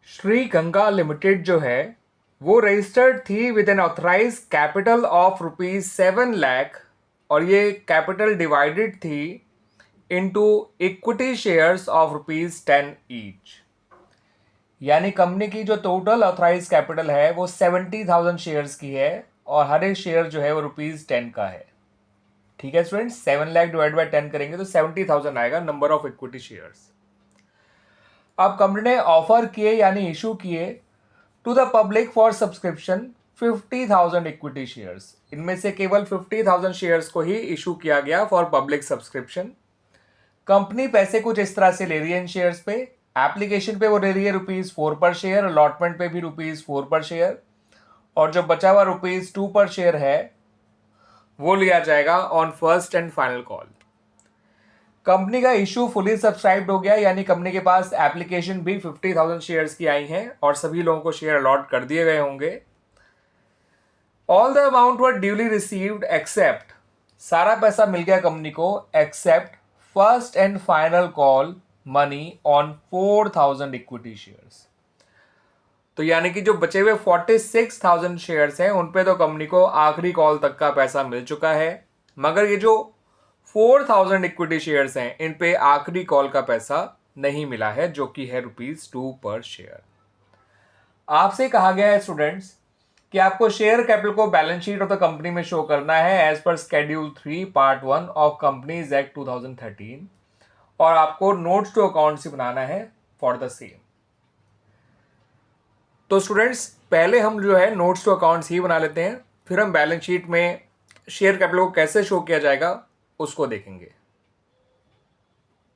Shri Ganga limited जो है वो रजिस्टर्ड थी with an authorised capital of ₹7 lakh और ये कैपिटल डिवाइडेड थी into equity shares of ₹10 each. यानी कंपनी की जो टोटल ऑथराइज कैपिटल है वो 70,000 शेयर्स की है और हर एक शेयर जो है वो ₹10 का है। ठीक है स्टूडेंट्स, 7 लाख डिवाइड बाय 10 करेंगे तो 70,000 आएगा नंबर ऑफ इक्विटी शेयर्स। अब कंपनी ने ऑफर किए यानी इशू किए to the public for subscription 50,000 equity shares. इनमें से केवल 50,000 शेयर्स को ही इशू किया गया फॉर पब्लिक सब्सक्रिप्शन। कंपनी पैसे कुछ इस तरह से ले रही है इन शेयर्स पे। एप्लीकेशन पे वो ले रही है ₹4 पर शेयर, अलॉटमेंट पे भी ₹4 पर शेयर, और जो बचा हुआ ₹2 पर शेयर है वो लिया जाएगा on first and final call. Company का इशू फुली सब्सक्राइब्ड हो गया, यानी कंपनी के पास एप्लीकेशन भी 50,000 शेयर्स की आई हैं और सभी लोगों को शेयर अलॉट कर दिए गए होंगे। All the amount were duly received accept, सारा पैसा मिल गया कंपनी को accept first and final call money on 4,000 equity shares. तो यानी कि जो बचे हुए 46,000 शेयर्स हैं उन पे तो कंपनी को आखिरी कॉल तक का पैसा मिल चुका है, मगर ये जो 4,000 इक्विटी शेयर्स हैं इन पे आखिरी कॉल का पैसा नहीं मिला है, जो कि है ₹2 पर शेयर। आपसे कहा गया है स्टूडेंट्स कि आपको शेयर कैपिटल को balance sheet of the company में शो करना है as per schedule 3 part 1 of companies act 2013 और आपको नोट्स टू अकाउंट से बनाना है फॉर द सेम। तो स्टूडेंट्स पहले हम जो है नोट्स टू अकाउंट्स ही बना लेते हैं, फिर हम बैलेंस शीट में शेयर कैपिटल को कैसे शो किया जाएगा उसको देखेंगे।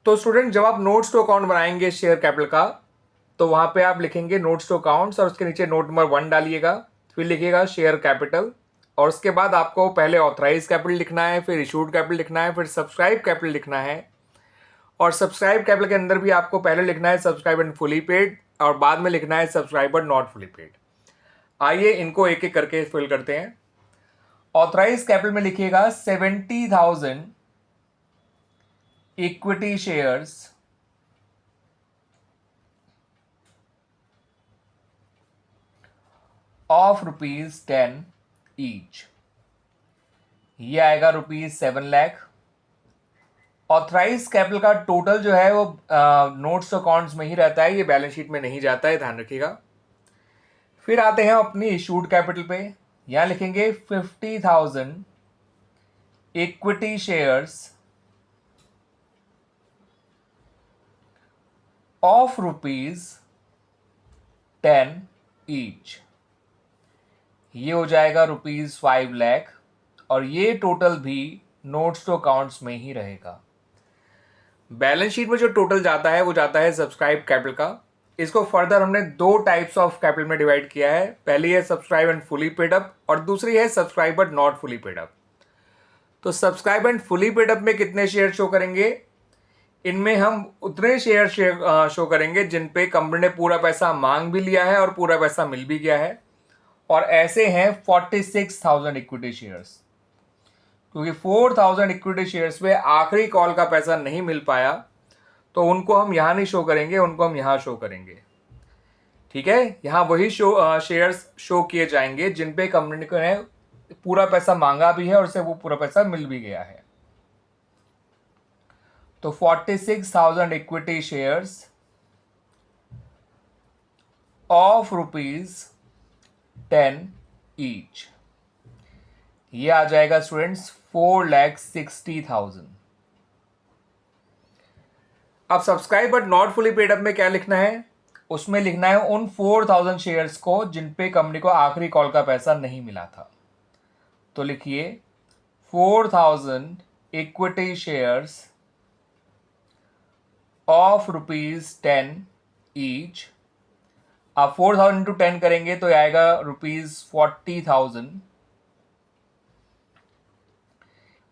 तो स्टूडेंट जब आप नोट्स टू अकाउंट बनाएंगे शेयर कैपिटल का तो वहां पे आप लिखेंगे नोट्स टू अकाउंट्स और उसके नीचे नोट नंबर 1 डालिएगा, फिर लिखिएगा शेयर कैपिटल और उसके बाद आपको पहले ऑथराइज कैपिटल लिखना है, फिर इशूड कैपिटल लिखना है, फिर सब्सक्राइब कैपिटल लिखना है और सब्सक्राइब कैपिटल के अंदर भी आपको पहले लिखना है सब्सक्राइब एंड फुली पेड और बाद में लिखना है सब्सक्राइबर नॉट फुली पेड। आइए इनको एक एक करके फिल करते हैं। ऑथराइज कैपिटल में लिखिएगा 70,000 इक्विटी शेयर्स ऑफ ₹10 ईच, ये आएगा ₹7 लाख। ऑथराइज कैपिटल का टोटल जो है वो नोट्स अकाउंट्स में ही रहता है, ये बैलेंस शीट में नहीं जाता है, ध्यान रखिएगा। फिर आते हैं अपनी इशूड कैपिटल पे, यहां लिखेंगे 50,000 इक्विटी शेयर्स ऑफ ₹10 ईच, ये हो जाएगा ₹5 लाख और ये टोटल भी नोट्स टू अकाउंट्स में ही रहेगा। बैलेंस शीट में जो टोटल जाता है वो जाता है सब्सक्राइब कैपिटल का। इसको फर्दर हमने 2 टाइप्स ऑफ कैपिटल में डिवाइड किया है, पहली है subscribe and fully paid up और दूसरी है subscribe but not fully paid up. तो subscribe and fully paid up में कितने शेयर शो करेंगे, इनमें हम उतने शेयर शो करेंगे जिन पे कंपनी ने पूरा पैसा मांग भी लिया है और पूरा पैसा मिल भी गया है, और ऐसे हैं 46,000 इक्विटी शेयर्स। क्योंकि 4,000 इक्विटी शेयर्स में आखिरी कॉल का पैसा नहीं मिल पाया तो उनको हम यहाँ नहीं शो करेंगे, उनको हम यहाँ शो करेंगे। ठीक है, यहाँ वही शेयर्स शो किए जाएंगे जिन पे कंपनी ने पूरा पैसा मांगा भी है और उसे वो पूरा पैसा मिल भी गया है। तो 46,000 इक्विटी शेयर्स ऑफ ₹10 ईच, ये आ जाएगा स्टूडेंट्स 4,60,000। अब subscribe but not fully paid up में क्या लिखना है, उसमें लिखना है उन 4,000 शेयर्स को जिन पे कंपनी को आखिरी कॉल का पैसा नहीं मिला था। तो लिखिए 4,000 इक्विटी शेयर्स ऑफ ₹10 ईच। आप 4,000 इंटू 10 करेंगे तो आएगा ₹40,000।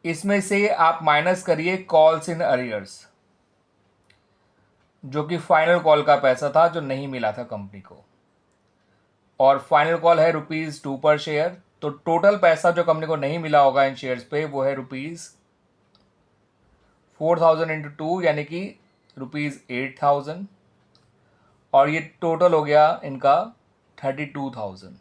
इसमें से आप माइनस करिए कॉल्स इन अरियर्स, जो कि फाइनल कॉल का पैसा था जो नहीं मिला था कंपनी को, और फाइनल कॉल है ₹2 पर शेयर। तो टोटल पैसा जो कंपनी को नहीं मिला होगा इन शेयर्स पे वो है 4,000 इंटू 2 यानी कि ₹8,000, और ये टोटल हो गया इनका 32,000।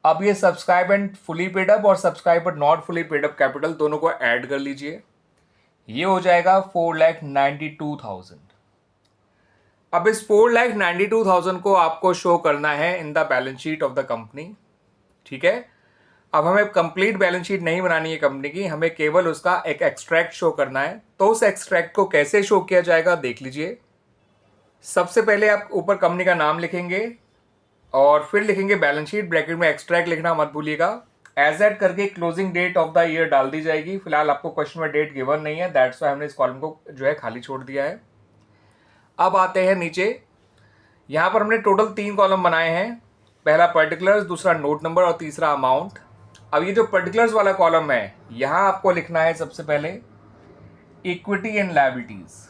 अब ये subscribe and fully paid up और subscribe but not fully paid up capital दोनों को ऐड कर लीजिए, ये हो जाएगा 4,92,000। अब इस 4,92,000 को आपको शो करना है in the balance sheet of the company. ठीक है, अब हमें कंप्लीट बैलेंस शीट नहीं बनानी है कंपनी की, हमें केवल उसका एक एक्सट्रैक्ट शो करना है। तो उस एक्सट्रैक्ट को कैसे शो किया जाएगा देख लीजिए। सबसे पहले आप ऊपर कंपनी का नाम लिखेंगे और फिर लिखेंगे बैलेंस शीट, ब्रैकेट में एक्सट्रैक्ट लिखना मत भूलिएगा। एज एट करके closing date of the year डाल दी जाएगी। फिलहाल आपको क्वेश्चन में डेट गिवन नहीं है, दैट्स वाई हमने इस कॉलम को जो है खाली छोड़ दिया है। अब आते हैं नीचे, यहाँ पर हमने टोटल 3 कॉलम बनाए हैं, पहला पर्टिकुलर्स, दूसरा नोट नंबर और तीसरा अमाउंट। अब ये जो पर्टिकुलर्स वाला कॉलम है, यहाँ आपको लिखना है सबसे पहले इक्विटी एंड लायबिलिटीज।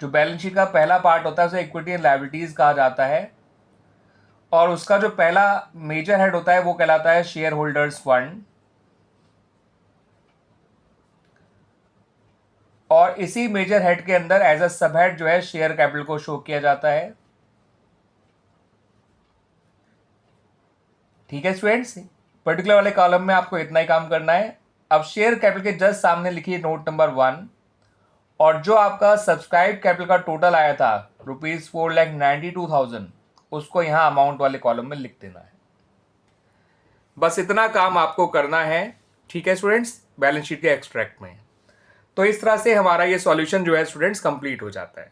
जो बैलेंस शीट का पहला पार्ट होता है उसे इक्विटी एंड लायबिलिटीज कहा जाता है, और उसका जो पहला मेजर हेड होता है वो कहलाता है शेयर होल्डर्स फंड। और इसी मेजर हेड के अंदर एज अ सब हेड जो है शेयर कैपिटल को शो किया जाता है। ठीक है स्टूडेंट्स, पर्टिकुलर वाले कॉलम में आपको इतना ही काम करना है। अब शेयर कैपिटल के जस्ट सामने लिखिए नोट नंबर 1, और जो आपका सब्सक्राइब कैपिटल का टोटल आया था ₹4,92,000, उसको यहां अमाउंट वाले कॉलम में लिख देना है। बस इतना काम आपको करना है। ठीक है स्टूडेंट्स, बैलेंस शीट के एक्सट्रैक्ट में। तो इस तरह से हमारा ये सॉल्यूशन जो है स्टूडेंट्स कंप्लीट हो जाता है।